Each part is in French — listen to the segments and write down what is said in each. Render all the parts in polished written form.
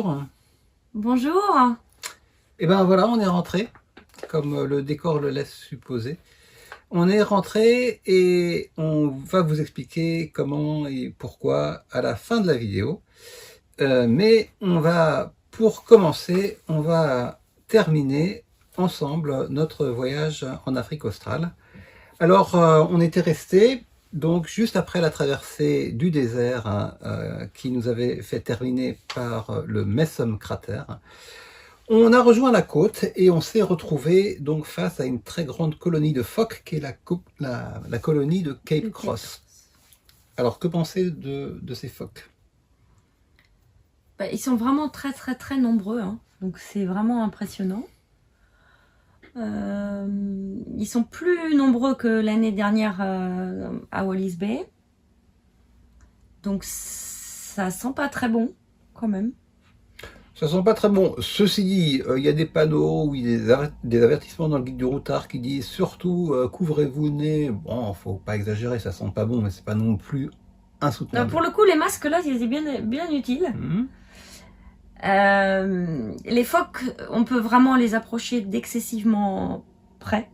bonjour. Bonjour. Et ben voilà, on est rentré, comme le décor le laisse supposer. On est rentré et on va vous expliquer comment et pourquoi à la fin de la vidéo. Mais pour commencer, on va terminer ensemble notre voyage en Afrique australe. Alors, on était resté donc juste après la traversée du désert qui nous avait fait terminer par le Messom Crater. On a rejoint la côte et on s'est retrouvé donc face à une très grande colonie de phoques qui est la colonie de Cape Cross. Alors, que penser de ces phoques? Ils sont vraiment très nombreux, hein. Donc c'est vraiment impressionnant. Ils sont plus nombreux que l'année dernière à Wallis Bay. Donc ça sent pas très bon quand même. Ça sent pas très bon. Ceci dit, il y a des panneaux ou des avertissements dans le guide du routard qui disent surtout couvrez-vous le nez. Bon, faut pas exagérer, ça sent pas bon, mais c'est pas non plus insoutenable. Pour le coup, les masques là, ils étaient bien utiles. Les phoques, on peut vraiment les approcher d'excessivement près.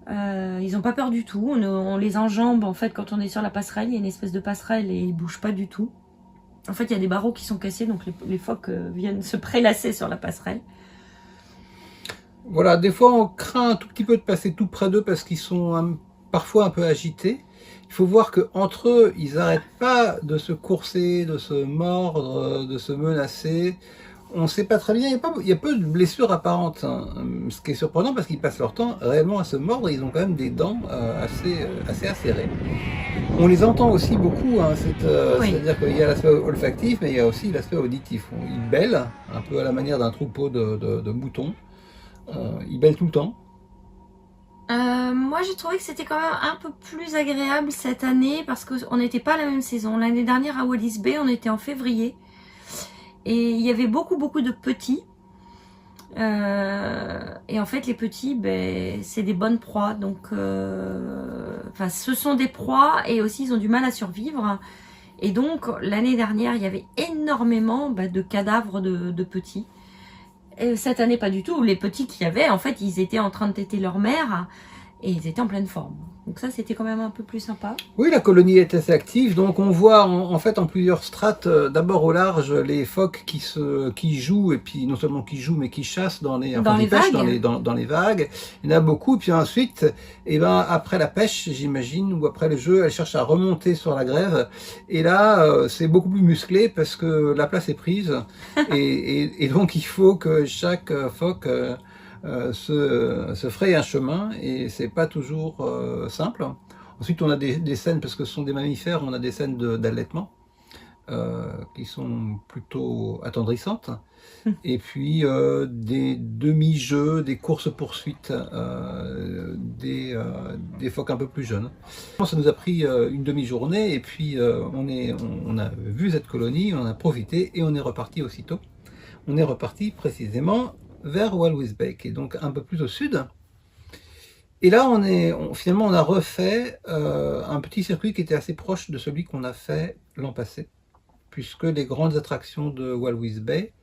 Ils n'ont pas peur du tout. On les enjambe en fait quand on est sur la passerelle. Il y a une espèce de passerelle et ils bougent pas du tout. En fait, il y a des barreaux qui sont cassés, donc les phoques viennent se prélasser sur la passerelle. Voilà, des fois on craint un tout petit peu de passer tout près d'eux parce qu'ils sont parfois un peu agités. Il faut voir qu'entre eux, ils n'arrêtent pas de se courser, de se mordre, de se menacer. On ne sait pas très bien, il y a peu de blessures apparentes, hein. Ce qui est surprenant parce qu'ils passent leur temps réellement à se mordre et ils ont quand même des dents assez acérées. On les entend aussi beaucoup, hein, Oui. c'est-à-dire qu'il y a l'aspect olfactif, mais il y a aussi l'aspect auditif. Ils bêlent, un peu à la manière d'un troupeau de moutons. Ils bêlent tout le temps. Moi, j'ai trouvé que c'était quand même un peu plus agréable cette année parce qu'on n'était pas à la même saison. L'année dernière à Wallis Bay, on était en février et il y avait beaucoup de petits. Et en fait, les petits, c'est des bonnes proies. Donc, ce sont des proies et aussi ils ont du mal à survivre. Et donc, l'année dernière, il y avait énormément de cadavres de petits. Et cette année, pas du tout. Les petits qu'il y avait, en fait, ils étaient en train de téter leur mère et ils étaient en pleine forme. Donc ça, c'était quand même un peu plus sympa. Oui, la colonie est assez active, donc on voit en fait en plusieurs strates, d'abord au large, les phoques qui jouent, et puis non seulement qui jouent, mais qui chassent dans les vagues. Il y en a beaucoup, puis ensuite, après la pêche, j'imagine, ou après le jeu, elles cherchent à remonter sur la grève, et là, c'est beaucoup plus musclé parce que la place est prise, et donc il faut que chaque phoque se fraye un chemin, et c'est pas toujours simple. Ensuite, on a des scènes, parce que ce sont des mammifères, on a des scènes d'allaitement qui sont plutôt attendrissantes. Et puis des demi-jeux, des courses-poursuites, des phoques un peu plus jeunes. Ça nous a pris une demi-journée, et puis on a vu cette colonie, on en a profité, et on est reparti aussitôt. On est reparti précisément vers Walvis Bay, qui est donc un peu plus au sud. Et là, finalement, on a refait un petit circuit qui était assez proche de celui qu'on a fait l'an passé, puisque les grandes attractions de Walvis Bay,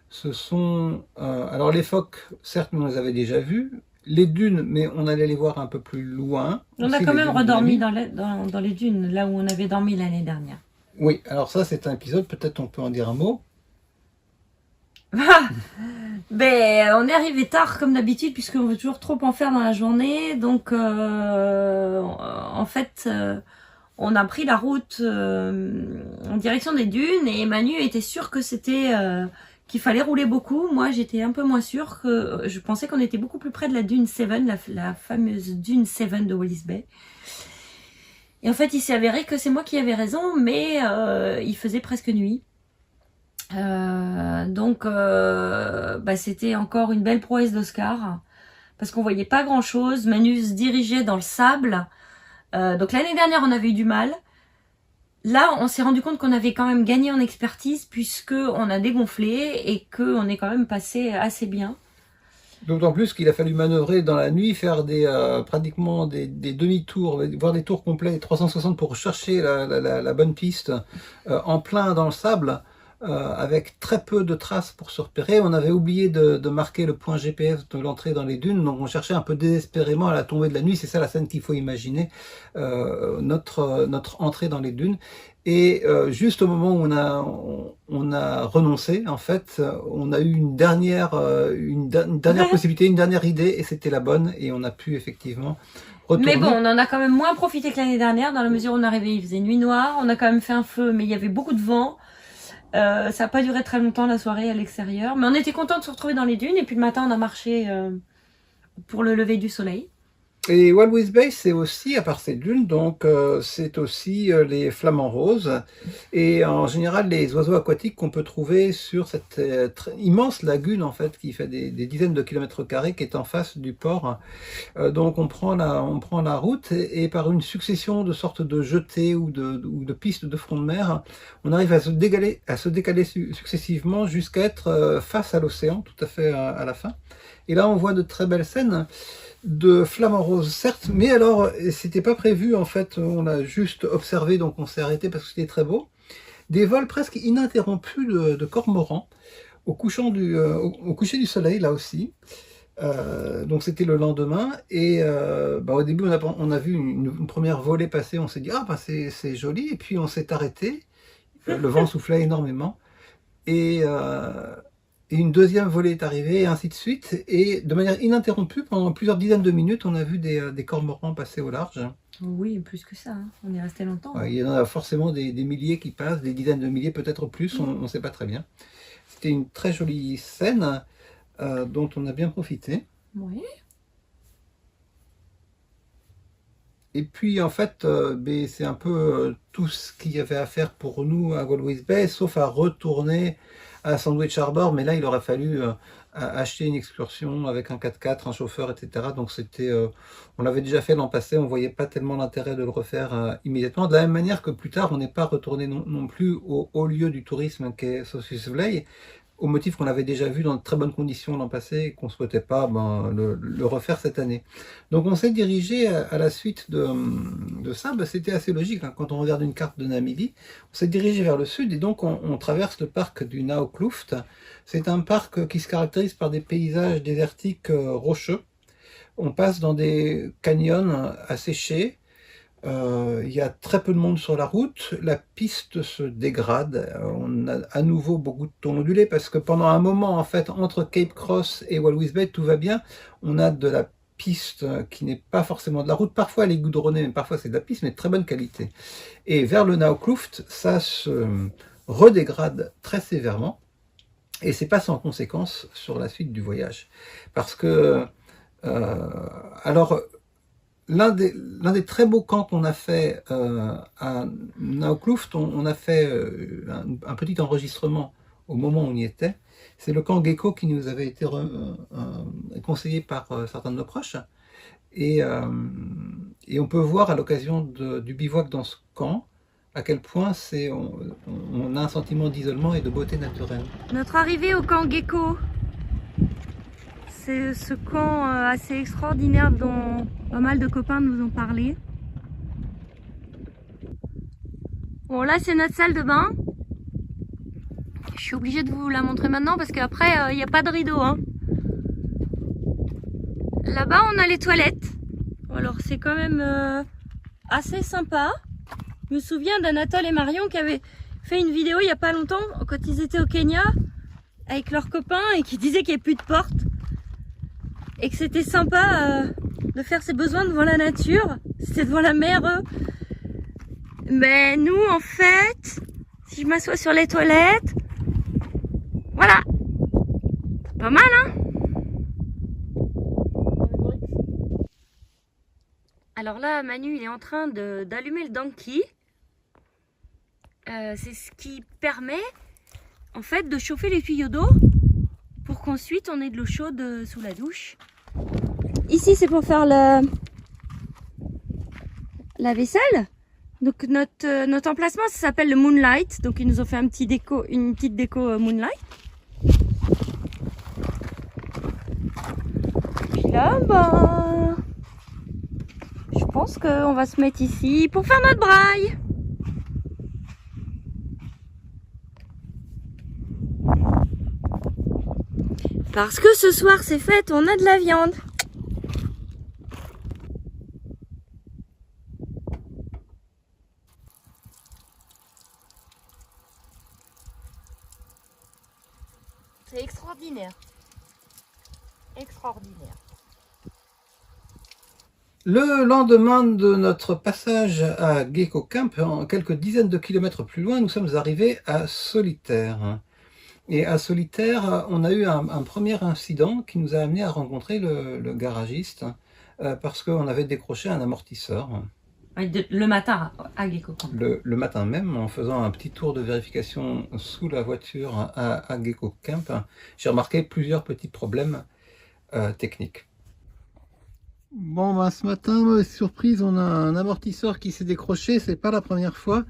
ce sont... alors les phoques, certes, on les avait déjà vus, les dunes, mais on allait les voir un peu plus loin. On a quand même redormi dans les dunes, là où on avait dormi l'année dernière. Oui, alors ça, c'est un épisode, peut-être on peut en dire un mot. On est arrivé tard comme d'habitude puisqu'on veut toujours trop en faire dans la journée. Donc en fait on a pris la route en direction des dunes et Manu était sûr que c'était qu'il fallait rouler beaucoup. Moi j'étais un peu moins sûre, que je pensais qu'on était beaucoup plus près de la dune 7, la fameuse dune 7 de Wallis Bay. Et en fait il s'est avéré que c'est moi qui avais raison, mais il faisait presque nuit. C'était encore une belle prouesse d'Oscar parce qu'on voyait pas grand chose. Manu se dirigeait dans le sable, donc l'année dernière on avait eu du mal. Là on s'est rendu compte qu'on avait quand même gagné en expertise puisque on a dégonflé et qu'on est quand même passé assez bien. D'autant plus qu'il a fallu manœuvrer dans la nuit, faire pratiquement des demi-tours, voire des tours complets 360 pour chercher la bonne piste en plein dans le sable. avec très peu de traces pour se repérer. On avait oublié de marquer le point GPS de l'entrée dans les dunes, donc on cherchait un peu désespérément à la tombée de la nuit. C'est ça la scène qu'il faut imaginer, notre entrée dans les dunes. Et juste au moment où on a renoncé, en fait, on a eu une dernière possibilité, une dernière idée, et c'était la bonne, et on a pu effectivement retourner. Mais bon, on en a quand même moins profité que l'année dernière, dans la mesure où on est arrivé, il faisait nuit noire, on a quand même fait un feu, mais il y avait beaucoup de vent. Ça n'a pas duré très longtemps la soirée à l'extérieur, mais on était contents de se retrouver dans les dunes, et puis le matin on a marché pour le lever du soleil. Et Walvis Bay, c'est aussi, à part ces dunes, donc c'est aussi les flamants roses et en général les oiseaux aquatiques qu'on peut trouver sur cette immense lagune en fait qui fait des dizaines de kilomètres carrés qui est en face du port. Donc on prend la route et par une succession de sortes de jetées ou de pistes de front de mer, on arrive à se décaler successivement jusqu'à être face à l'océan, tout à fait à la fin. Et là on voit de très belles scènes de flamants roses, certes, mais alors, c'était pas prévu, en fait, on a juste observé, donc on s'est arrêté parce que c'était très beau. Des vols presque ininterrompus de cormorans au coucher du soleil, là aussi. Donc c'était le lendemain, et au début on a vu une première volée passer, on s'est dit, ah bah c'est joli, et puis on s'est arrêté, le vent soufflait énormément, et une deuxième volée est arrivée, et ainsi de suite. Et de manière ininterrompue, pendant plusieurs dizaines de minutes, on a vu des cormorans passer au large. Oui, plus que ça, hein. On est resté longtemps. Il y en a forcément des milliers qui passent, des dizaines de milliers, peut-être plus, on ne sait pas très bien. C'était une très jolie scène dont on a bien profité. Oui. Et puis en fait, c'est un peu tout ce qu'il y avait à faire pour nous à Walvis Bay, sauf à retourner à Sandwich Harbour, mais là il aurait fallu acheter une excursion avec un 4x4, un chauffeur, etc. Donc c'était, on l'avait déjà fait l'an passé, on voyait pas tellement l'intérêt de le refaire immédiatement. De la même manière que plus tard, on n'est pas retourné non plus au haut lieu du tourisme qu'est Saucisse Vley, au motif qu'on l'avait déjà vu dans de très bonnes conditions l'an passé et qu'on ne souhaitait pas le refaire cette année. Donc on s'est dirigé à la suite de ça, c'était assez logique, hein, quand on regarde une carte de Namibie, on s'est dirigé vers le sud et donc on traverse le parc du Naukluft. C'est un parc qui se caractérise par des paysages désertiques rocheux. On passe dans des canyons asséchés. Il y a très peu de monde sur la route, la piste se dégrade, on a à nouveau beaucoup de tons ondulés parce que pendant un moment en fait entre Cape Cross et Walvis Bay tout va bien, on a de la piste qui n'est pas forcément de la route, parfois elle est goudronnée, mais parfois c'est de la piste, mais de très bonne qualité. Et vers le Naukluft, ça se redégrade très sévèrement et c'est pas sans conséquence sur la suite du voyage parce que alors l'un des très beaux camps qu'on a fait à Naukluft, on a fait un petit enregistrement au moment où on y était. C'est le camp Gecko qui nous avait été conseillé par certains de nos proches. Et on peut voir à l'occasion du bivouac dans ce camp à quel point on a un sentiment d'isolement et de beauté naturelle. Notre arrivée au camp Gecko, c'est ce camp assez extraordinaire dont pas mal de copains nous ont parlé. Bon, là c'est notre salle de bain. Je suis obligée de vous la montrer maintenant parce qu'après il n'y a pas de rideau, hein. Là-bas on a les toilettes. Alors c'est quand même assez sympa. Je me souviens d'Anatole et Marion qui avaient fait une vidéo il n'y a pas longtemps quand ils étaient au Kenya avec leurs copains et qui disaient qu'il n'y avait plus de porte. Et que c'était sympa de faire ses besoins devant la nature. C'était devant la mer. Mais nous, en fait, si je m'assois sur les toilettes, voilà. Pas mal, hein? Alors là, Manu, il est en train d'allumer le Danki. C'est ce qui permet, en fait, de chauffer les tuyaux d'eau pour qu'ensuite on ait de l'eau chaude sous la douche. Ici c'est pour faire la vaisselle. Donc notre emplacement ça s'appelle le Moonlight. Donc ils nous ont fait une petite déco Moonlight. Puis là je pense qu'on va se mettre ici pour faire notre braai. Parce que ce soir c'est fête, on a de la viande. C'est extraordinaire. Extraordinaire. Le lendemain de notre passage à Gecko Camp, en quelques dizaines de kilomètres plus loin, nous sommes arrivés à Solitaire. Et à Solitaire, on a eu un premier incident qui nous a amené à rencontrer le garagiste parce qu'on avait décroché un amortisseur. Le matin à Gecko Camp. Le matin même, en faisant un petit tour de vérification sous la voiture à Gecko Camp, j'ai remarqué plusieurs petits problèmes techniques. Bon, ben, ce matin, mauvaise surprise, on a un amortisseur qui s'est décroché, c'est pas la première fois.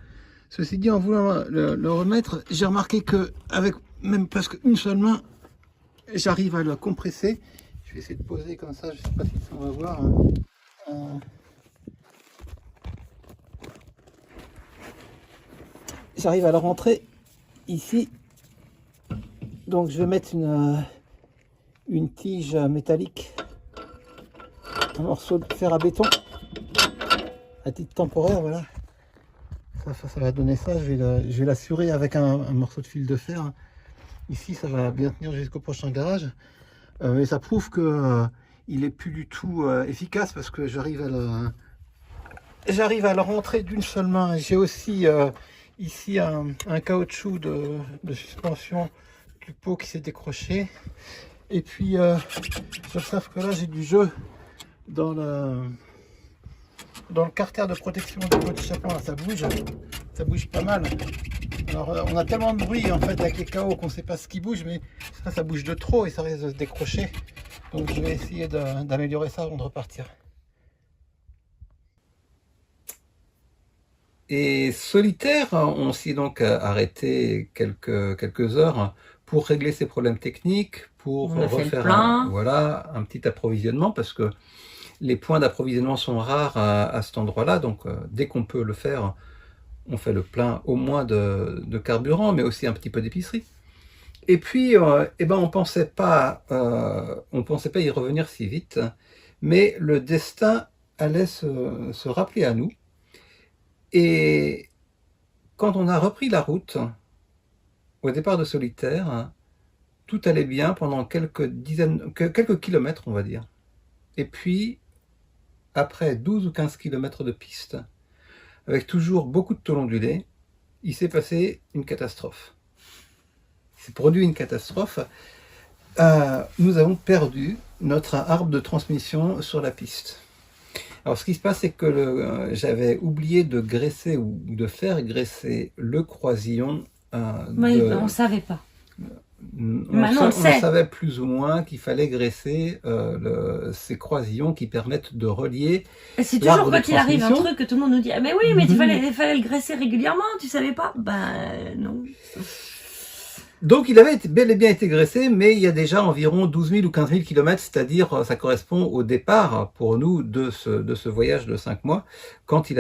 Ceci dit, en voulant le remettre, j'ai remarqué que avec même presque une seule main, j'arrive à le compresser. Je vais essayer de poser comme ça, je sais pas si on va voir. J'arrive à le rentrer ici. Donc je vais mettre une tige métallique, un morceau de fer à béton à titre temporaire, voilà. Ça va donner ça. Je vais l'assurer avec un morceau de fil de fer. Ici, ça va bien tenir jusqu'au prochain garage. Et ça prouve que il est plus du tout efficace parce que j'arrive à le rentrer d'une seule main. J'ai aussi ici un caoutchouc de suspension du pot qui s'est décroché. Et puis, j'observe que là, j'ai du jeu dans le carter de protection du pot d'échappement. Ça bouge pas mal. Alors, on a tellement de bruit en fait avec les KO qu'on ne sait pas ce qui bouge, mais ça bouge de trop et ça risque de se décrocher. Donc, je vais essayer d'améliorer ça avant de repartir. Et Solitaire, on s'y est donc arrêté quelques heures pour régler ces problèmes techniques, pour refaire un petit approvisionnement, parce que les points d'approvisionnement sont rares à cet endroit-là, donc dès qu'on peut le faire, on fait le plein au moins de carburant, mais aussi un petit peu d'épicerie. Et puis, on pensait pas y revenir si vite, mais le destin allait se rappeler à nous. Et quand on a repris la route, au départ de Solitaire, tout allait bien pendant quelques kilomètres, on va dire. Et puis, après 12 ou 15 kilomètres de piste, avec toujours beaucoup de tôle ondulée, il s'est passé une catastrophe. Il s'est produit une catastrophe. Nous avons perdu notre arbre de transmission sur la piste. Alors, ce qui se passe, c'est que j'avais oublié de graisser ou de faire graisser le croisillon. Oui, on ne savait pas. On savait plus ou moins qu'il fallait graisser ces croisillons qui permettent de relier. C'est toujours quand il arrive un truc que tout le monde nous dit « Mais oui, mais il fallait le graisser régulièrement, tu savais pas ?» Ben non. Donc il avait bel et bien été graissé, mais il y a déjà environ 12 000 ou 15 000 km, c'est-à-dire ça correspond au départ pour nous de ce voyage de 5 mois, quand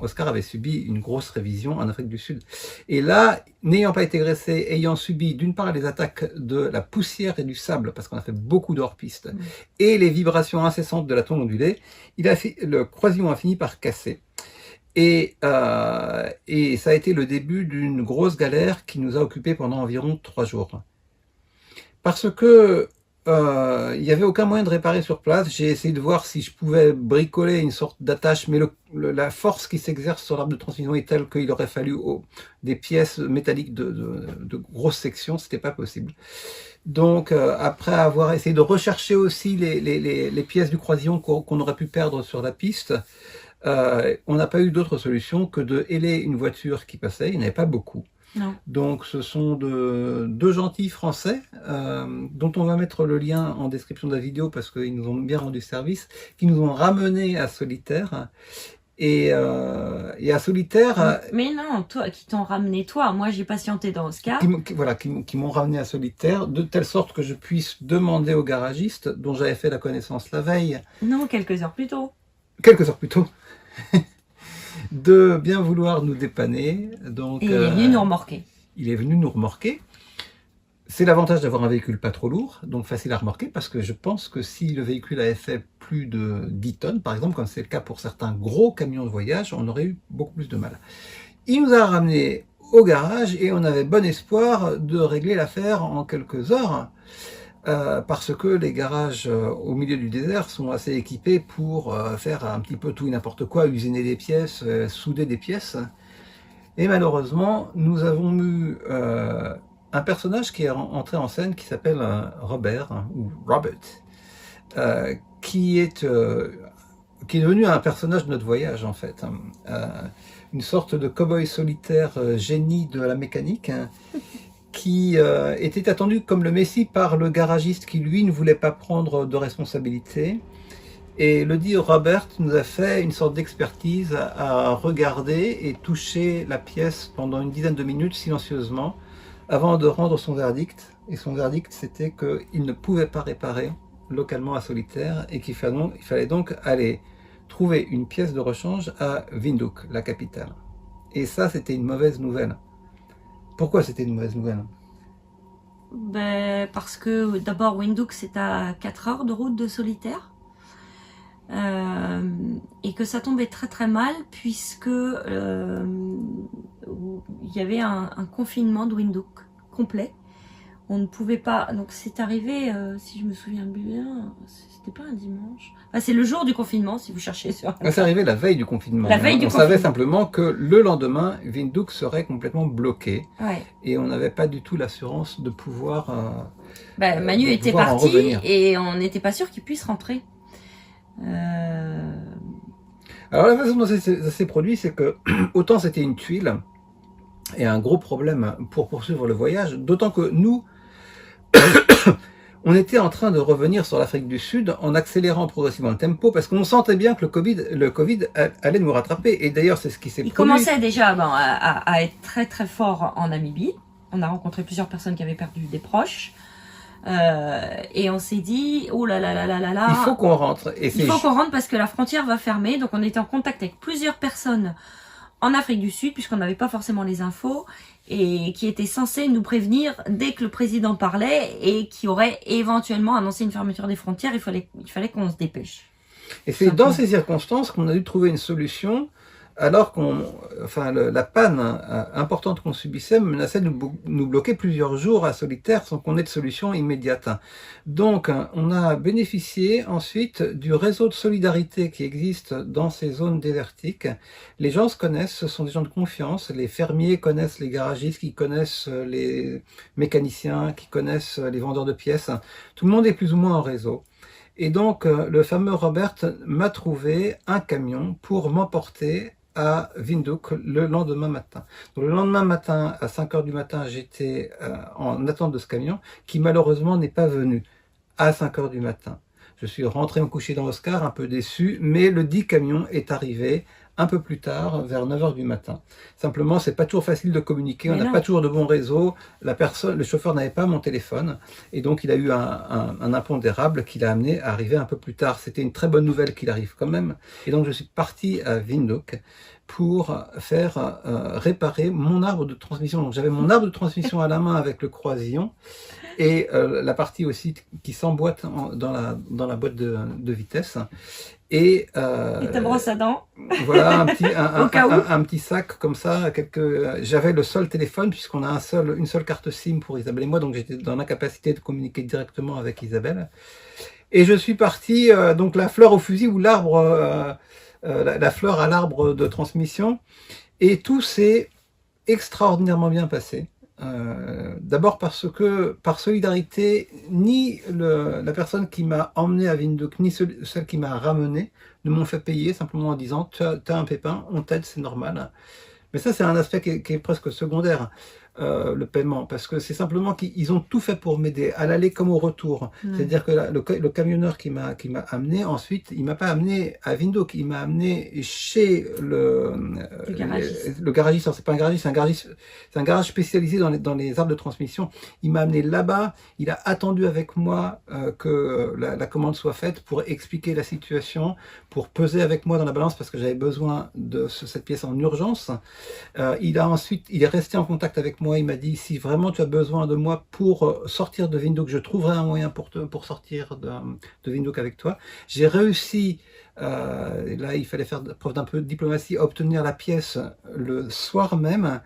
Oscar avait subi une grosse révision en Afrique du Sud. Et là, n'ayant pas été graissé, ayant subi d'une part les attaques de la poussière et du sable, parce qu'on a fait beaucoup d'hors-piste, et les vibrations incessantes de la tôle ondulée, le croisillon a fini par casser. Et ça a été le début d'une grosse galère qui nous a occupés pendant environ 3 jours. Parce que il n'y avait aucun moyen de réparer sur place. J'ai essayé de voir si je pouvais bricoler une sorte d'attache, mais la force qui s'exerce sur l'arbre de transmission est telle qu'il aurait fallu des pièces métalliques de grosses sections. C'était pas possible. Donc, après avoir essayé de rechercher aussi les pièces du croisillon qu'on aurait pu perdre sur la piste, on n'a pas eu d'autre solution que de héler une voiture qui passait. Il n'y en avait pas beaucoup. Non. Donc ce sont deux gentils Français, dont on va mettre le lien en description de la vidéo parce qu'ils nous ont bien rendu service, qui nous ont ramenés à Solitaire. Et à Solitaire... Mais non, toi, qui t'ont ramené toi. Moi, j'ai patienté dans Oscar. Qui m'ont ramené à Solitaire, de telle sorte que je puisse demander au garagiste, dont j'avais fait la connaissance la veille. Non, quelques heures plus tôt. Quelques heures plus tôt. De bien vouloir nous dépanner. Donc, et il est venu nous remorquer. Il est venu nous remorquer. C'est l'avantage d'avoir un véhicule pas trop lourd, donc facile à remorquer, parce que je pense que si le véhicule avait fait plus de 10 tonnes, par exemple, comme c'est le cas pour certains gros camions de voyage, on aurait eu beaucoup plus de mal. Il nous a ramené au garage et on avait bon espoir de régler l'affaire en quelques heures, parce que les garages au milieu du désert sont assez équipés pour faire un petit peu tout et n'importe quoi, usiner des pièces, souder des pièces. Et malheureusement, nous avons eu un personnage qui est entré en scène qui s'appelle Robert, ou Robert, qui est devenu un personnage de notre voyage en fait. Une sorte de cow-boy solitaire génie de la mécanique, qui était attendu comme le messie par le garagiste qui lui ne voulait pas prendre de responsabilité. Et le dit Robert nous a fait une sorte d'expertise à regarder et toucher la pièce pendant une dizaine de minutes silencieusement avant de rendre son verdict. Et son verdict, c'était qu'il ne pouvait pas réparer localement à Solitaire et qu'il fallait donc aller trouver une pièce de rechange à Windhoek, la capitale. Et ça, c'était une mauvaise nouvelle. Pourquoi c'était une mauvaise nouvelle? Ben, parce que d'abord, Windhoek, c'est à 4 heures de route de Solitaire. Et que ça tombait très très mal puisque il y avait un confinement de Windhoek complet. On ne pouvait pas, donc c'est arrivé, si je me souviens bien, c'était pas un dimanche. Enfin, c'est le jour du confinement si vous cherchez sur. C'est arrivé la veille du confinement. On savait simplement que le lendemain, Windhoek serait complètement bloqué. Ouais. Et on n'avait pas du tout l'assurance de pouvoir. Manu était parti et on n'était pas sûr qu'il puisse rentrer. Alors la façon dont ça s'est produit, c'est que autant c'était une tuile et un gros problème pour poursuivre le voyage, d'autant que nous, on était en train de revenir sur l'Afrique du Sud en accélérant progressivement le tempo parce qu'on sentait bien que le Covid allait nous rattraper. Et d'ailleurs, c'est ce qui s'est produit. Il commençait déjà à être très très fort en Namibie. On a rencontré plusieurs personnes qui avaient perdu des proches. Et on s'est dit, oh là là là là là là. Il faut qu'on rentre. Il faut qu'on rentre parce que la frontière va fermer. Donc on était en contact avec plusieurs personnes en Afrique du Sud, puisqu'on n'avait pas forcément les infos, et qui étaient censés nous prévenir dès que le président parlait et qui aurait éventuellement annoncé une fermeture des frontières. Il fallait qu'on se dépêche. Et c'est dans ces circonstances qu'on a dû trouver une solution. Alors la panne importante qu'on subissait menaçait de nous bloquer plusieurs jours à Solitaire sans qu'on ait de solution immédiate. Donc, on a bénéficié ensuite du réseau de solidarité qui existe dans ces zones désertiques. Les gens se connaissent, ce sont des gens de confiance. Les fermiers connaissent les garagistes, qui connaissent les mécaniciens, qui connaissent les vendeurs de pièces. Tout le monde est plus ou moins en réseau. Et donc, le fameux Robert m'a trouvé un camion pour m'emporter à Windhoek le lendemain matin. Donc, le lendemain matin, à 5 heures du matin, j'étais en attente de ce camion, qui malheureusement n'est pas venu à 5 heures du matin. Je suis rentré me coucher dans Oscar, un peu déçu, mais le dit camion est arrivé un peu plus tard, vers 9 heures du matin. Simplement, c'est pas toujours facile de communiquer, on n'a pas toujours de bon réseau, le chauffeur n'avait pas mon téléphone, et donc il a eu un impondérable qui l'a amené à arriver un peu plus tard. C'était une très bonne nouvelle qu'il arrive quand même, et donc je suis parti à Windhoek pour faire réparer mon arbre de transmission. Donc j'avais mon arbre de transmission à la main avec le croisillon, et la partie aussi qui s'emboîte dans la boîte de vitesse. Et ta brosse à dents. Voilà, un petit sac comme ça. J'avais le seul téléphone puisqu'on a une seule carte SIM pour Isabelle et moi, donc j'étais dans l'incapacité de communiquer directement avec Isabelle. Et je suis parti, donc la fleur au fusil ou l'arbre, la fleur à l'arbre de transmission. Et tout s'est extraordinairement bien passé. D'abord parce que, par solidarité, ni la personne qui m'a emmené à Windhoek, ni celle qui m'a ramené ne m'ont fait payer, simplement en disant tu as un pépin, on t'aide, c'est normal. Mais ça, c'est un aspect qui est presque secondaire, le paiement, parce que c'est simplement qu'ils ont tout fait pour m'aider, à l'aller comme au retour. C'est-à-dire que le camionneur qui m'a amené, ensuite, il m'a pas amené à Windhoek, il m'a amené chez le garagiste. C'est pas un garagiste, c'est un garage spécialisé dans les arbres de transmission. Il m'a amené là-bas, il a attendu avec moi que la commande soit faite pour expliquer la situation, pour peser avec moi dans la balance parce que j'avais besoin de cette pièce en urgence. Il est resté en contact avec moi moi. Il m'a dit, si vraiment tu as besoin de moi pour sortir de Windhoek, je trouverai un moyen pour sortir de Windhoek avec toi. J'ai réussi, là il fallait faire preuve d'un peu de diplomatie, à obtenir la pièce le soir même.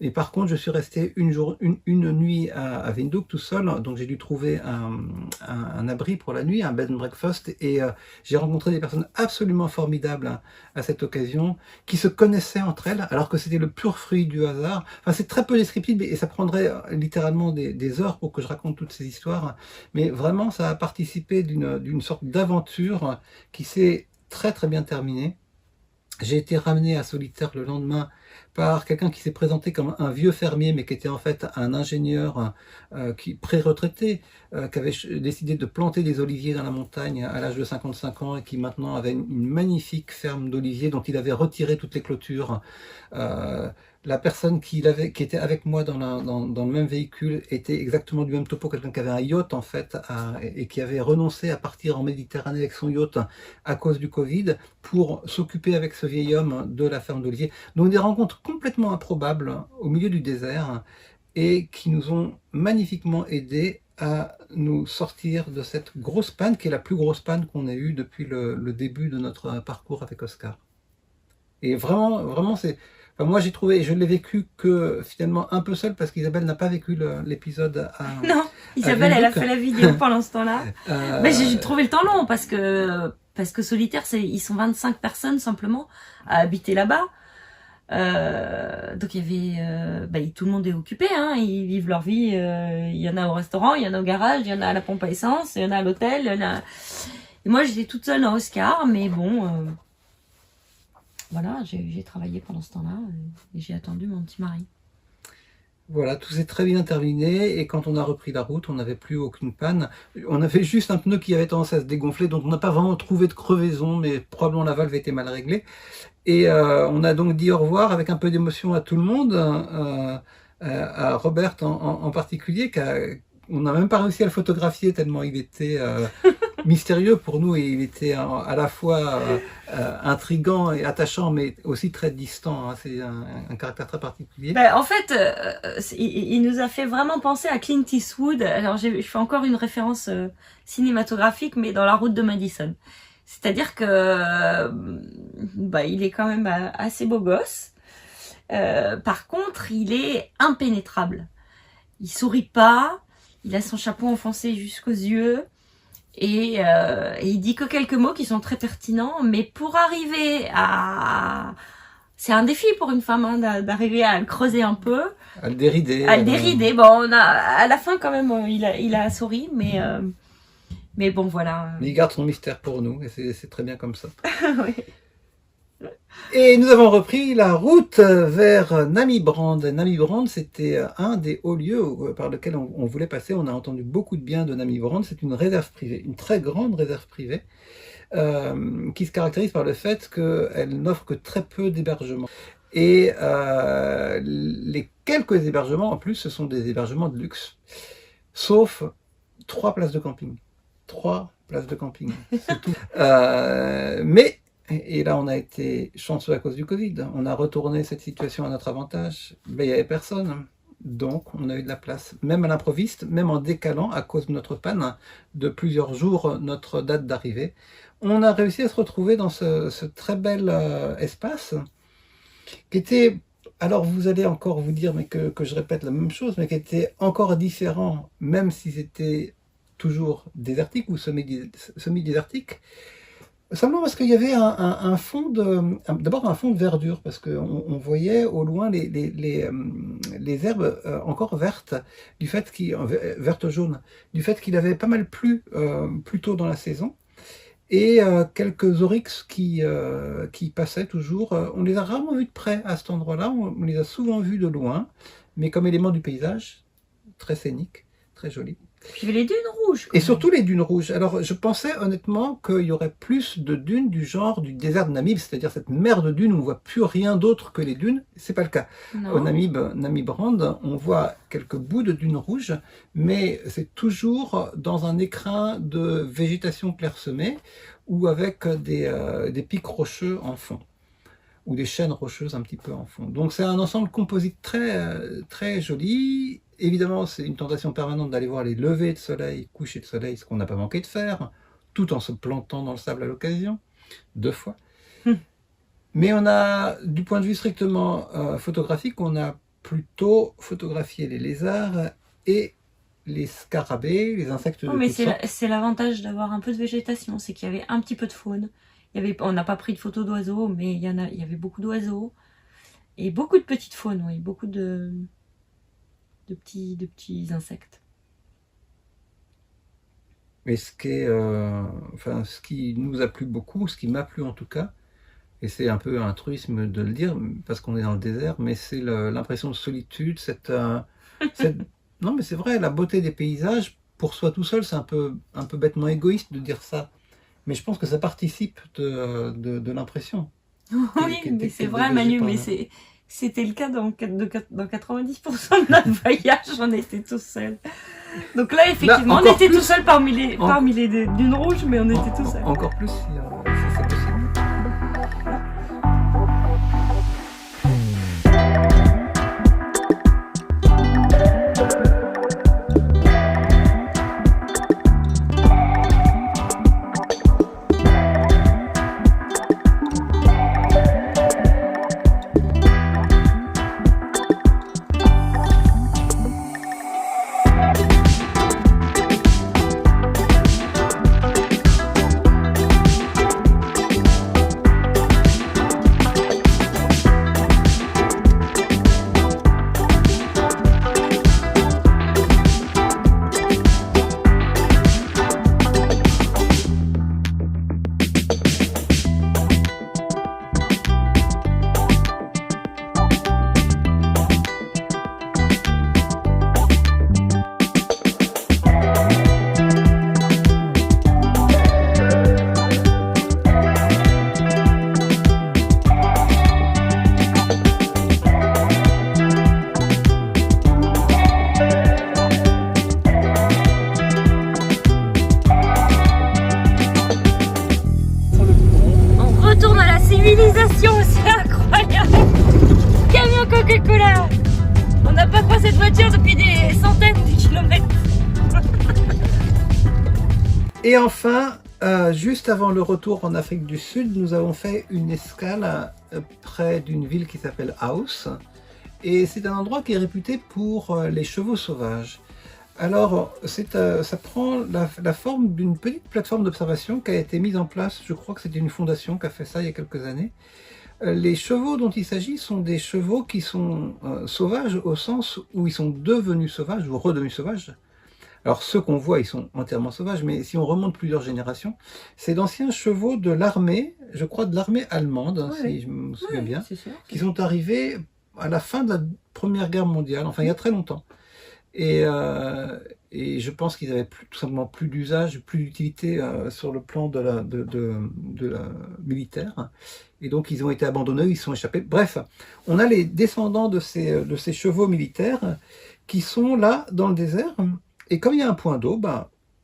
Et par contre, je suis resté une nuit à Windhoek tout seul, donc j'ai dû trouver un abri pour la nuit, un bed and breakfast, et j'ai rencontré des personnes absolument formidables à cette occasion, qui se connaissaient entre elles, alors que c'était le pur fruit du hasard. Enfin, c'est très peu descriptif, et ça prendrait littéralement des heures pour que je raconte toutes ces histoires, mais vraiment, ça a participé d'une sorte d'aventure qui s'est très très bien terminée. J'ai été ramené à Solitaire le lendemain par quelqu'un qui s'est présenté comme un vieux fermier, mais qui était en fait un ingénieur pré-retraité, qui avait décidé de planter des oliviers dans la montagne à l'âge de 55 ans et qui maintenant avait une magnifique ferme d'oliviers dont il avait retiré toutes les clôtures. La personne qui était avec moi dans le même véhicule était exactement du même topo, quelqu'un qui avait un yacht en fait, et qui avait renoncé à partir en Méditerranée avec son yacht à cause du Covid pour s'occuper avec ce vieil homme de la ferme d'oliviers. Donc des rencontres complètement improbables au milieu du désert et qui nous ont magnifiquement aidés à nous sortir de cette grosse panne qui est la plus grosse panne qu'on ait eue depuis le début de notre parcours avec Oscar. Et vraiment c'est... Enfin, moi j'ai trouvé, et je ne l'ai vécu que finalement un peu seul parce qu'Isabelle n'a pas vécu l'épisode à... Non, Isabelle elle a fait la vidéo pendant ce temps-là. Mais j'ai trouvé le temps long parce que Solitaire, ils sont 25 personnes simplement à habiter là-bas. Donc il y avait... tout le monde est occupé, hein, ils vivent leur vie. Il y en a au restaurant, il y en a au garage, il y en a à la pompe à essence, il y en a à l'hôtel. Et moi j'étais toute seule dans Oscar, mais bon... Voilà, j'ai travaillé pendant ce temps-là et j'ai attendu mon petit mari. Voilà, tout s'est très bien terminé et quand on a repris la route, on n'avait plus aucune panne. On avait juste un pneu qui avait tendance à se dégonfler, donc on n'a pas vraiment trouvé de crevaison, mais probablement la valve était mal réglée. Et on a donc dit au revoir avec un peu d'émotion à tout le monde, à Robert en particulier, on n'a même pas réussi à le photographier tellement il était mystérieux pour nous et il était à la fois intriguant et attachant mais aussi très distant, hein. C'est un caractère très particulier. En fait, il nous a fait vraiment penser à Clint Eastwood. Alors je fais encore une référence cinématographique mais dans La Route de Madison. C'est-à-dire que il est quand même assez beau gosse. Par contre, il est impénétrable. Il sourit pas, il a son chapeau enfoncé jusqu'aux yeux et il dit que quelques mots qui sont très pertinents, mais pour arriver à... C'est un défi pour une femme hein, d'arriver à le creuser un peu. À le dérider. À le dérider. Bon, à la fin quand même, il a souri, mais bon voilà. Mais il garde son mystère pour nous et c'est très bien comme ça. Oui. Et nous avons repris la route vers Namibrand. Namibrand, c'était un des hauts lieux par lesquels on voulait passer. On a entendu beaucoup de bien de Namibrand. C'est une réserve privée, une très grande réserve privée, qui se caractérise par le fait qu'elle n'offre que très peu d'hébergements. Et les quelques hébergements, en plus, ce sont des hébergements de luxe. Sauf 3 places de camping. 3 places de camping, c'est tout. Mais... Et là, on a été chanceux à cause du Covid. On a retourné cette situation à notre avantage. Mais il n'y avait personne. Donc, on a eu de la place, même à l'improviste, même en décalant, à cause de notre panne, de plusieurs jours, notre date d'arrivée. On a réussi à se retrouver dans ce très bel espace, qui était, alors vous allez encore vous dire mais que je répète la même chose, mais qui était encore différent, même si c'était toujours désertique ou semi-désertique. Simplement parce qu'il y avait un fond d'abord un fond de verdure, parce qu'on voyait au loin les herbes encore vertes, du fait vertes jaunes, du fait qu'il avait pas mal plu plus tôt dans la saison, et quelques oryx qui passaient toujours. On les a rarement vus de près à cet endroit-là, on les a souvent vus de loin, mais comme élément du paysage, très scénique, très joli. Puis les dunes rouges. Et surtout les dunes rouges. Alors je pensais honnêtement qu'il y aurait plus de dunes du genre du désert de Namib, c'est-à-dire cette mer de dunes où on ne voit plus rien d'autre que les dunes. C'est pas le cas. Non. Au Namibrand, on voit quelques bouts de dunes rouges, mais c'est toujours dans un écrin de végétation clairsemée ou avec des pics rocheux en fond. ou des chaînes rocheuses un petit peu en fond. Donc c'est un ensemble composite très joli. Évidemment, c'est une tentation permanente d'aller voir les levées de soleil, couchers de soleil, ce qu'on n'a pas manqué de faire, tout en se plantant dans le sable à l'occasion, 2 fois. Mais on a, du point de vue strictement photographique, on a plutôt photographié les lézards et les scarabées, les insectes de toutes sortes. C'est l'avantage d'avoir un peu de végétation, c'est qu'il y avait un petit peu de faune. On n'a pas pris de photos d'oiseaux, mais il y avait beaucoup d'oiseaux et beaucoup de petites faunes, oui, beaucoup de petits insectes. Mais ce qui nous a plu beaucoup, ce qui m'a plu en tout cas, et c'est un peu un truisme de le dire parce qu'on est dans le désert, mais c'est l'impression de solitude, non mais c'est vrai, la beauté des paysages, pour soi tout seul, c'est un peu bêtement égoïste de dire ça. Mais je pense que ça participe de l'impression. Oui, mais c'est vrai, Manu, mais c'était le cas dans 90% de notre voyage, on était tous seuls. Donc là, effectivement, on était tous seuls parmi les dunes rouges, mais on était tous seuls. Encore plus si c'est possible. civilisation, c'est incroyable. Camion Coca-Cola. On n'a pas croisé de voiture depuis des centaines de kilomètres. Et enfin, juste avant le retour en Afrique du Sud, nous avons fait une escale près d'une ville qui s'appelle Aus. Et c'est un endroit qui est réputé pour les chevaux sauvages. Alors, ça prend la forme d'une petite plateforme d'observation qui a été mise en place, je crois que c'était une fondation qui a fait ça il y a quelques années. Les chevaux dont il s'agit sont des chevaux qui sont sauvages au sens où ils sont devenus sauvages ou redevenus sauvages. Alors ceux qu'on voit, ils sont entièrement sauvages, mais si on remonte plusieurs générations, c'est d'anciens chevaux de l'armée, je crois de l'armée allemande, si je me souviens bien, qui sont arrivés à la fin de la Première Guerre mondiale, enfin il y a très longtemps. Et je pense qu'ils n'avaient tout simplement plus d'usage, plus d'utilité sur le plan de la militaire. Et donc ils ont été abandonnés, ils sont échappés. Bref, on a les descendants de ces chevaux militaires qui sont là dans le désert. Et comme il y a un point d'eau,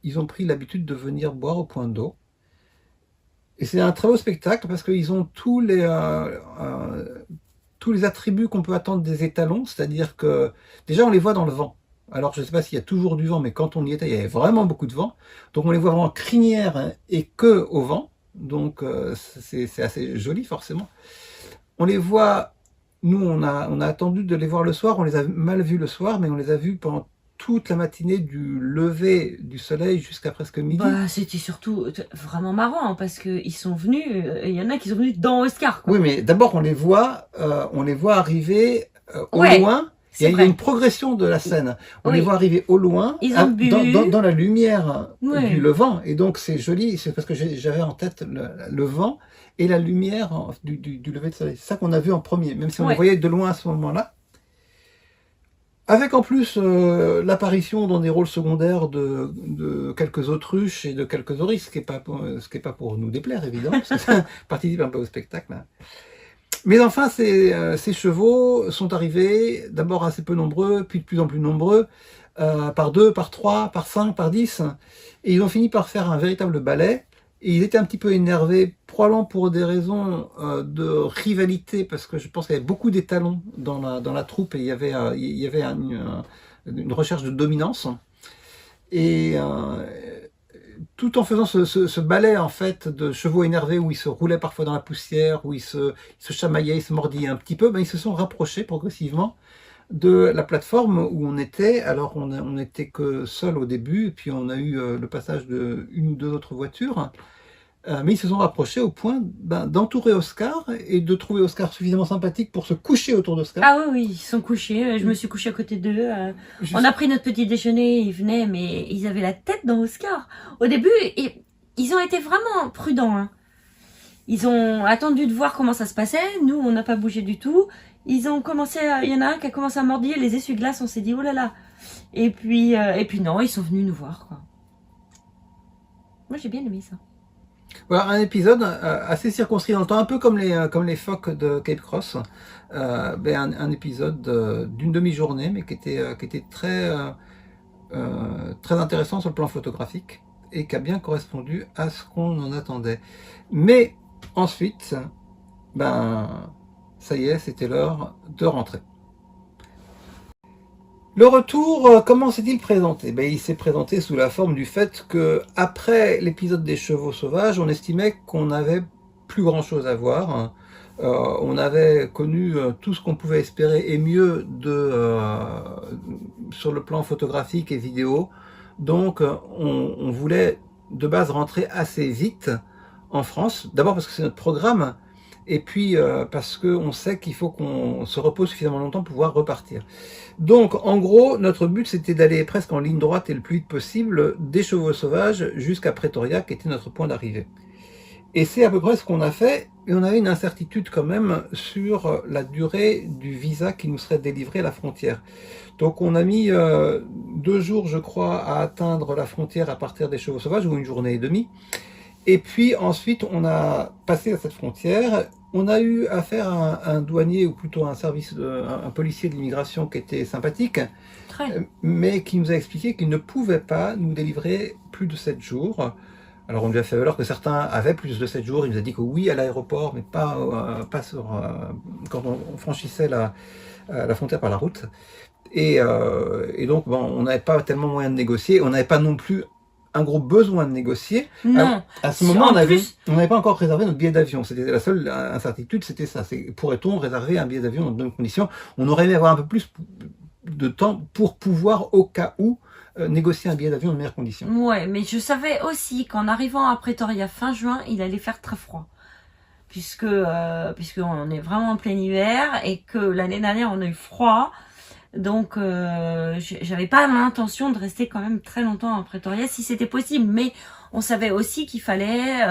ils ont pris l'habitude de venir boire au point d'eau. Et c'est un très beau spectacle parce qu'ils ont tous les attributs qu'on peut attendre des étalons. C'est-à-dire que déjà on les voit dans le vent. Alors je ne sais pas s'il y a toujours du vent, mais quand on y était, il y avait vraiment beaucoup de vent. Donc on les voit vraiment crinière et queue au vent. Donc c'est assez joli forcément. On les voit, nous on a attendu de les voir le soir, on les a mal vus le soir, mais on les a vus pendant toute la matinée du lever du soleil jusqu'à presque midi. C'était surtout vraiment marrant parce qu'ils sont venus, il y en a qui sont venus dans Oscar. Oui, mais d'abord on les voit arriver au loin. Il y a une progression de la scène. On les voit arriver au loin, dans la lumière du levant. Et donc c'est joli, c'est parce que j'avais en tête le vent et la lumière du lever de soleil. C'est ça qu'on a vu en premier, même si on les voyait de loin à ce moment-là. Avec en plus l'apparition dans des rôles secondaires de quelques autruches et de quelques oryx, ce qui n'est pas pour nous déplaire évidemment, parce que ça participe un peu au spectacle. Hein. Mais enfin, ces chevaux sont arrivés d'abord assez peu nombreux, puis de plus en plus nombreux, par 2, par 3, par 5, par 10, et ils ont fini par faire un véritable ballet, Et ils étaient un petit peu énervés, probablement pour des raisons de rivalité, parce que je pense qu'il y avait beaucoup d'étalons dans la troupe et il y avait une recherche de dominance. Et tout en faisant ce ballet en fait de chevaux énervés où ils se roulaient parfois dans la poussière, où ils se chamaillaient, ils se mordillaient un petit peu, ben, ils se sont rapprochés progressivement de la plateforme où on était. Alors on n'était que seul au début, et puis on a eu le passage de une ou deux autres voitures. Mais ils se sont rapprochés au point d'entourer Oscar et de trouver Oscar suffisamment sympathique pour se coucher autour d'Oscar. Ah oui, ils sont couchés. Je me suis couchée à côté d'eux. On a pris notre petit déjeuner, ils venaient, mais ils avaient la tête dans Oscar. Au début, ils ont été vraiment prudents. Hein. Ils ont attendu de voir comment ça se passait. Nous, on n'a pas bougé du tout. Ils ont commencé, il y en a un qui a commencé à mordiller les essuie-glaces. On s'est dit, oh là là. Et puis non, ils sont venus nous voir, quoi. Moi, j'ai bien aimé ça. Voilà, un épisode assez circonscrit dans le temps, un peu comme les phoques de Cape Cross. Un épisode d'une demi-journée, mais qui était très intéressant sur le plan photographique et qui a bien correspondu à ce qu'on en attendait. Mais ensuite, ça y est, c'était l'heure de rentrer. Le retour, comment s'est-il présenté? Il s'est présenté sous la forme du fait que, après l'épisode des chevaux sauvages, on estimait qu'on n'avait plus grand-chose à voir. On avait connu tout ce qu'on pouvait espérer et mieux sur le plan photographique et vidéo. Donc, on voulait de base rentrer assez vite en France. D'abord parce que c'est notre programme. Et puis parce qu'on sait qu'il faut qu'on se repose suffisamment longtemps pour pouvoir repartir. Donc en gros, notre but c'était d'aller presque en ligne droite et le plus vite possible des chevaux sauvages jusqu'à Pretoria, qui était notre point d'arrivée. Et c'est à peu près ce qu'on a fait, et on avait une incertitude quand même sur la durée du visa qui nous serait délivré à la frontière. Donc on a mis 2 jours, je crois, à atteindre la frontière à partir des chevaux sauvages, ou 1 journée et demie. Et puis ensuite, on a passé à cette frontière. On a eu affaire à un douanier, ou plutôt un policier de l'immigration qui était sympathique, mais qui nous a expliqué qu'il ne pouvait pas nous délivrer plus de 7 jours. Alors on lui a fait valoir que certains avaient plus de 7 jours. Il nous a dit que oui à l'aéroport, mais pas quand on franchissait la frontière par la route. Et donc on n'avait pas tellement moyen de négocier. On n'avait pas non plus un gros besoin de négocier. Non. À ce moment, on n'avait pas encore réservé notre billet d'avion. C'était la seule incertitude, c'était ça. Pourrait-on réserver un billet d'avion dans de bonnes conditions? On aurait aimé avoir un peu plus de temps pour pouvoir, au cas où, négocier un billet d'avion de meilleures conditions. Ouais, mais je savais aussi qu'en arrivant à Pretoria fin juin, il allait faire très froid. Puisque on est vraiment en plein hiver et que l'année dernière, on a eu froid. Donc, j'avais pas l'intention de rester quand même très longtemps à Pretoria si c'était possible. Mais on savait aussi qu'il fallait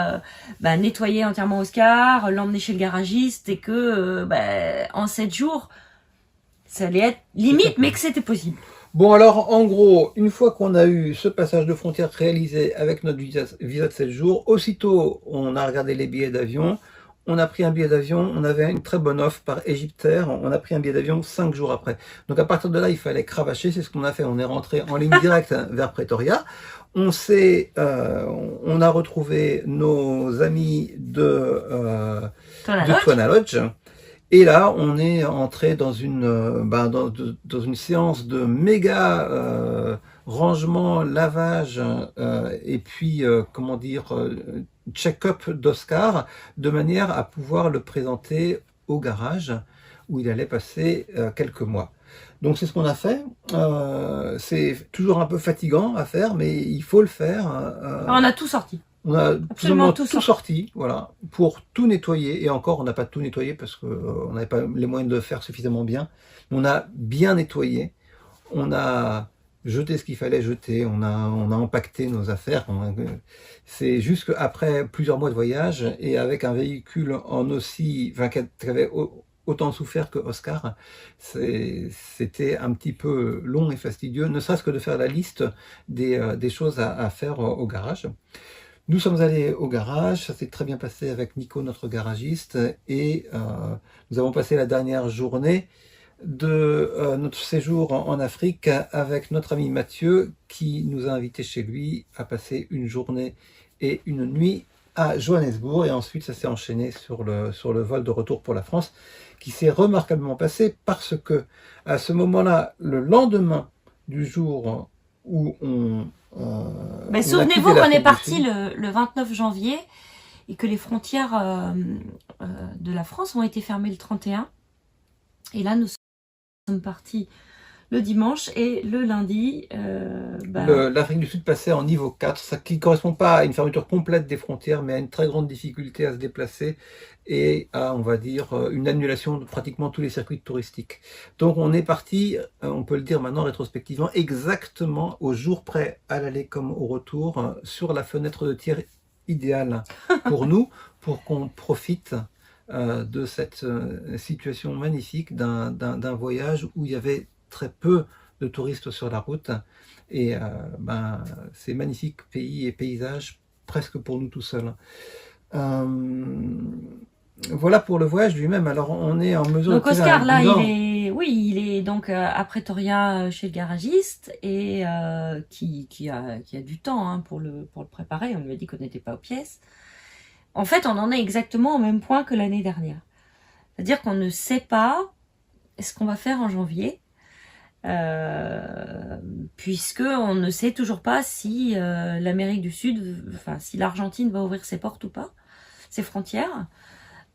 nettoyer entièrement Oscar, l'emmener chez le garagiste et que en 7 jours, ça allait être limite, mais que c'était possible. Bon alors, en gros, une fois qu'on a eu ce passage de frontière réalisé avec notre visa de 7 jours, aussitôt on a regardé les billets d'avion. On a pris un billet d'avion, on avait une très bonne offre par Egyptair, on a pris un billet d'avion 5 jours après. Donc à partir de là, il fallait cravacher, c'est ce qu'on a fait. On est rentré en ligne directe vers Pretoria. On a retrouvé nos amis de Twana Lodge. Et là, on est entré dans dans une séance de méga rangement, lavage et puis check-up d'Oscar, de manière à pouvoir le présenter au garage où il allait passer quelques mois. Donc c'est ce qu'on a fait. C'est toujours un peu fatigant à faire, mais il faut le faire. On a tout sorti. On a absolument tout sorti, voilà, pour tout nettoyer. Et encore, on n'a pas tout nettoyé parce qu'on n'avait pas les moyens de le faire suffisamment bien. On a bien nettoyé. On a jeté ce qu'il fallait jeter. On a empaqueté nos affaires. C'est juste qu'après plusieurs mois de voyage et avec un véhicule qui avait autant souffert que Oscar, c'était un petit peu long et fastidieux, ne serait-ce que de faire la liste des choses à faire au garage. Nous sommes allés au garage, ça s'est très bien passé avec Nico, notre garagiste, et nous avons passé la dernière journée de notre séjour en Afrique avec notre ami Mathieu, qui nous a invités chez lui à passer une journée et une nuit à Johannesburg, et ensuite ça s'est enchaîné sur le vol de retour pour la France, qui s'est remarquablement passé parce que à ce moment-là, le lendemain du jour où souvenez-vous qu'on est parti le 29 janvier et que les frontières de la France ont été fermées le 31. Et là, nous sommes partis le dimanche et le lundi. L'Afrique du Sud passait en niveau 4, ça qui ne correspond pas à une fermeture complète des frontières, mais à une très grande difficulté à se déplacer et à, on va dire, une annulation de pratiquement tous les circuits touristiques. Donc on est parti, on peut le dire maintenant rétrospectivement, exactement au jour près, à l'aller comme au retour, sur la fenêtre de tir idéale pour nous, pour qu'on profite de cette situation magnifique d'un voyage où il y avait très peu de touristes sur la route et ces magnifiques pays et paysages presque pour nous tout seuls. Voilà pour le voyage lui-même. Alors on est en mesure donc de Oscar là il est donc à Pretoria chez le garagiste et qui a du temps hein, pour le préparer. On lui a dit qu'on n'était pas aux pièces. En fait on en est exactement au même point que l'année dernière, c'est-à-dire qu'on ne sait pas ce qu'on va faire en janvier. Puisque on ne sait toujours pas si l'Amérique du Sud, enfin si l'Argentine va ouvrir ses portes ou pas, ses frontières.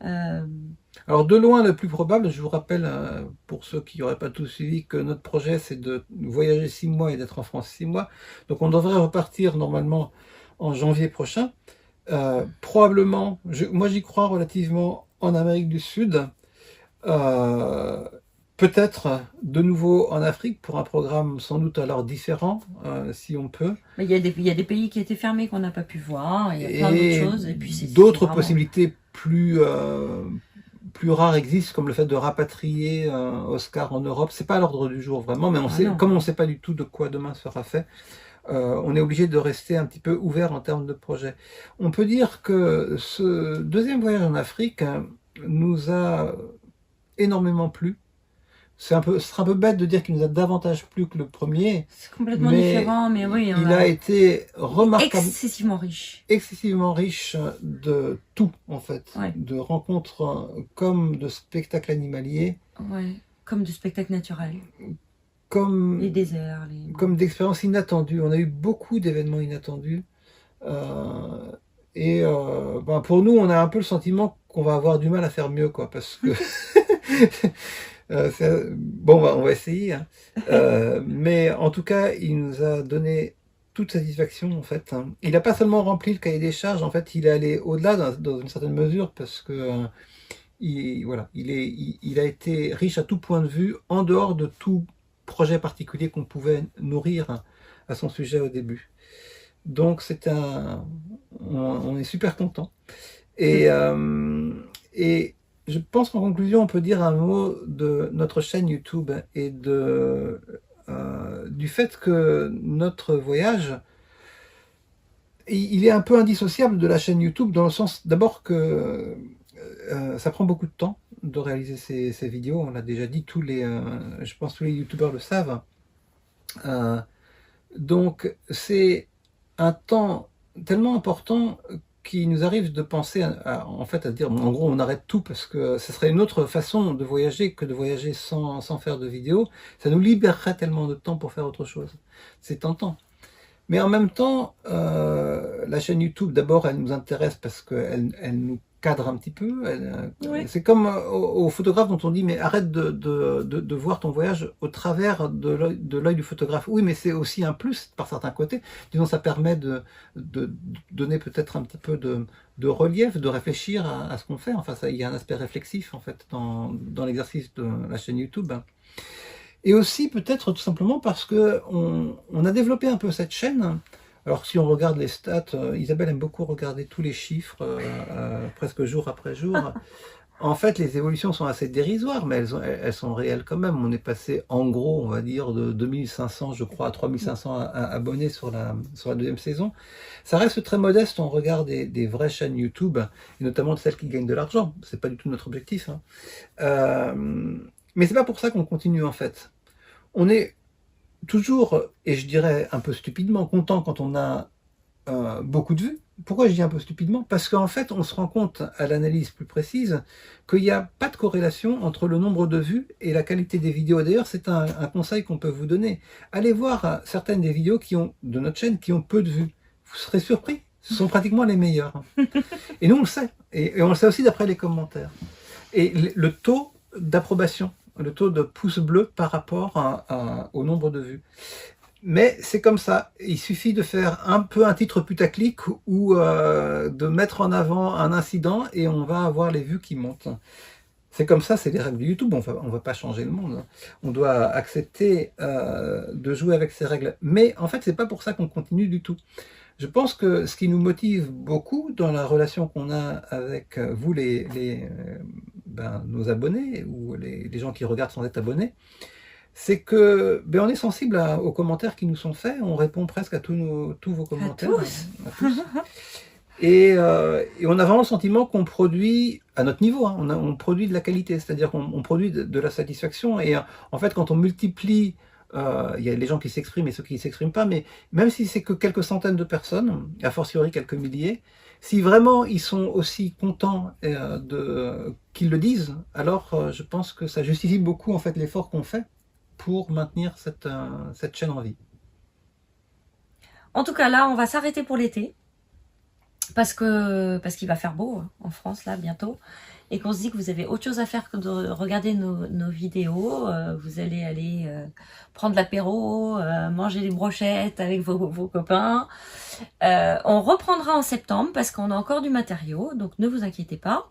Alors de loin le plus probable, je vous rappelle pour ceux qui n'auraient pas tout suivi que notre projet c'est de voyager 6 mois et d'être en France 6 mois, donc on devrait repartir normalement en janvier prochain, probablement, moi j'y crois relativement en Amérique du Sud, peut-être de nouveau en Afrique pour un programme sans doute alors différent, si on peut. Mais il y a des pays qui étaient fermés qu'on n'a pas pu voir, il y a plein d'autres choses. Et puis d'autres possibilités plus rares existent, comme le fait de rapatrier Oscar en Europe. C'est pas à l'ordre du jour vraiment, mais comme on ne sait pas du tout de quoi demain sera fait, on est obligé de rester un petit peu ouvert en termes de projet. On peut dire que ce deuxième voyage en Afrique nous a énormément plu. Ce sera un peu bête de dire qu'il nous a davantage plu que le premier. C'est complètement différent, mais oui. Il a été remarquable. Excessivement riche de tout, en fait. Ouais. De rencontres comme de spectacles animaliers. Ouais, comme de spectacles naturels. Comme les déserts. Comme d'expériences inattendues. On a eu beaucoup d'événements inattendus. Pour nous, on a un peu le sentiment qu'on va avoir du mal à faire mieux, quoi, parce que... on va essayer. Hein. Mais en tout cas, il nous a donné toute satisfaction, en fait. Hein. Il n'a pas seulement rempli le cahier des charges, en fait, il est allé au-delà dans une certaine mesure, parce que il a été riche à tout point de vue, en dehors de tout projet particulier qu'on pouvait nourrir à son sujet au début. Donc, on est super content. Et je pense qu'en conclusion, on peut dire un mot de notre chaîne YouTube et du fait que notre voyage, il est un peu indissociable de la chaîne YouTube, dans le sens d'abord que ça prend beaucoup de temps de réaliser ces vidéos. On l'a déjà dit, je pense que tous les youtubeurs le savent. Donc c'est un temps tellement important qui nous arrive de penser en fait à dire en gros on arrête tout parce que ce serait une autre façon de voyager que de voyager sans faire de vidéo. Ça nous libérerait tellement de temps pour faire autre chose. C'est tentant. Mais en même temps, la chaîne YouTube, d'abord, elle nous intéresse parce qu'elle nous cadre un petit peu. Oui. C'est comme aux photographes dont on dit mais arrête de voir ton voyage au travers de l'œil du photographe. Oui, mais c'est aussi un plus par certains côtés. Disons, ça permet de donner peut-être un petit peu de relief, de réfléchir à ce qu'on fait. Enfin, il y a un aspect réflexif en fait dans l'exercice de la chaîne YouTube. Et aussi peut-être tout simplement parce que on a développé un peu cette chaîne. Alors si on regarde les stats, Isabelle aime beaucoup regarder tous les chiffres presque jour après jour. En fait, les évolutions sont assez dérisoires, mais elles sont réelles quand même. On est passé en gros, on va dire, de 2500, je crois, à 3500 abonnés sur la deuxième saison. Ça reste très modeste, on regarde des vraies chaînes YouTube, et notamment celles qui gagnent de l'argent. C'est pas du tout notre objectif. Hein. Mais c'est pas pour ça qu'on continue en fait. On est toujours, et je dirais un peu stupidement, content quand on a beaucoup de vues. pourquoi je dis un peu stupidement? Parce qu'en fait, on se rend compte à l'analyse plus précise qu'il n'y a pas de corrélation entre le nombre de vues et la qualité des vidéos. D'ailleurs, c'est un conseil qu'on peut vous donner. Allez voir certaines des vidéos de notre chaîne qui ont peu de vues. Vous serez surpris. Ce sont pratiquement les meilleures. Et nous, on le sait. Et on le sait aussi d'après les commentaires. Et le taux d'approbation, le taux de pouces bleus par rapport au nombre de vues. Mais c'est comme ça, il suffit de faire un peu un titre putaclic ou de mettre en avant un incident et on va avoir les vues qui montent. C'est comme ça, c'est les règles de YouTube, on va pas changer le monde. On doit accepter de jouer avec ces règles. Mais en fait, c'est pas pour ça qu'on continue du tout. Je pense que ce qui nous motive beaucoup dans la relation qu'on a avec vous, nos abonnés ou les gens qui regardent sans être abonnés, c'est que on est sensible aux commentaires qui nous sont faits, on répond presque à tous vos commentaires. À tous. Et on a vraiment le sentiment qu'on produit, à notre niveau, hein, on produit de la qualité, c'est-à-dire qu'on produit de la satisfaction. Et en fait, quand on multiplie, il y a les gens qui s'expriment et ceux qui ne s'expriment pas, mais même si c'est que quelques centaines de personnes, a fortiori quelques milliers, si vraiment ils sont aussi contents qu'ils le disent, alors je pense que ça justifie beaucoup en fait l'effort qu'on fait pour maintenir cette chaîne en vie. En tout cas, là, on va s'arrêter pour l'été. Parce qu'il va faire beau en France, là, bientôt. Et qu'on se dit que vous avez autre chose à faire que de regarder nos vidéos. Vous allez aller prendre l'apéro, manger des brochettes avec vos copains. On reprendra en septembre parce qu'on a encore du matériau. Donc, ne vous inquiétez pas.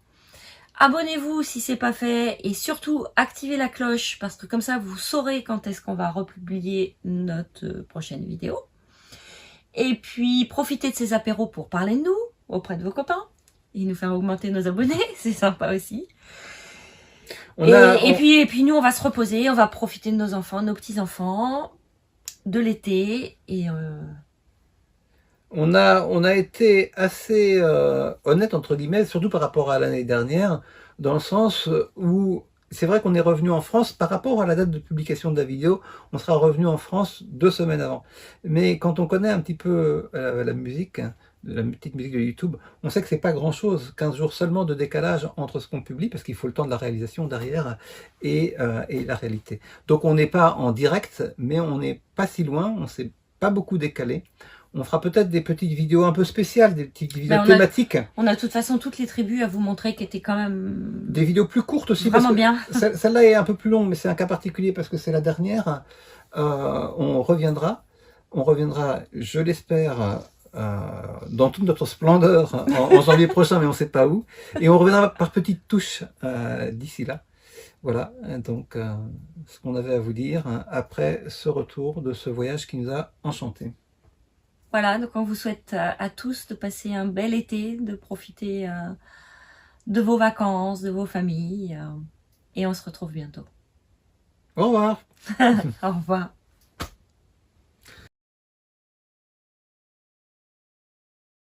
Abonnez-vous si c'est pas fait et surtout activez la cloche parce que comme ça vous saurez quand est-ce qu'on va republier notre prochaine vidéo. Et puis profitez de ces apéros pour parler de nous auprès de vos copains et nous faire augmenter nos abonnés, c'est sympa aussi. Et puis nous on va se reposer, on va profiter de nos enfants, nos petits-enfants, de l'été et on a été assez honnête, entre guillemets, surtout par rapport à l'année dernière, dans le sens où c'est vrai qu'on est revenu en France, par rapport à la date de publication de la vidéo, on sera revenu en France 2 semaines avant. Mais quand on connaît un petit peu la musique, la petite musique de YouTube, on sait que c'est pas grand-chose, 15 jours seulement de décalage entre ce qu'on publie, parce qu'il faut le temps de la réalisation derrière, et la réalité. Donc on n'est pas en direct, mais on n'est pas si loin, on s'est pas beaucoup décalé. On fera peut-être des petites vidéos un peu spéciales, des petites vidéos thématiques. On a de toute façon toutes les tribus à vous montrer qui étaient quand même... Des vidéos plus courtes aussi. Vraiment bien. Celle-là est un peu plus longue, mais c'est un cas particulier parce que c'est la dernière. On reviendra, je l'espère, dans toute notre splendeur en janvier prochain, mais on ne sait pas où. Et on reviendra par petites touches d'ici là. Voilà, donc ce qu'on avait à vous dire après ce retour de ce voyage qui nous a enchantés. Voilà, donc on vous souhaite à tous de passer un bel été, de profiter de vos vacances, de vos familles. Et on se retrouve bientôt. Au revoir. Au revoir.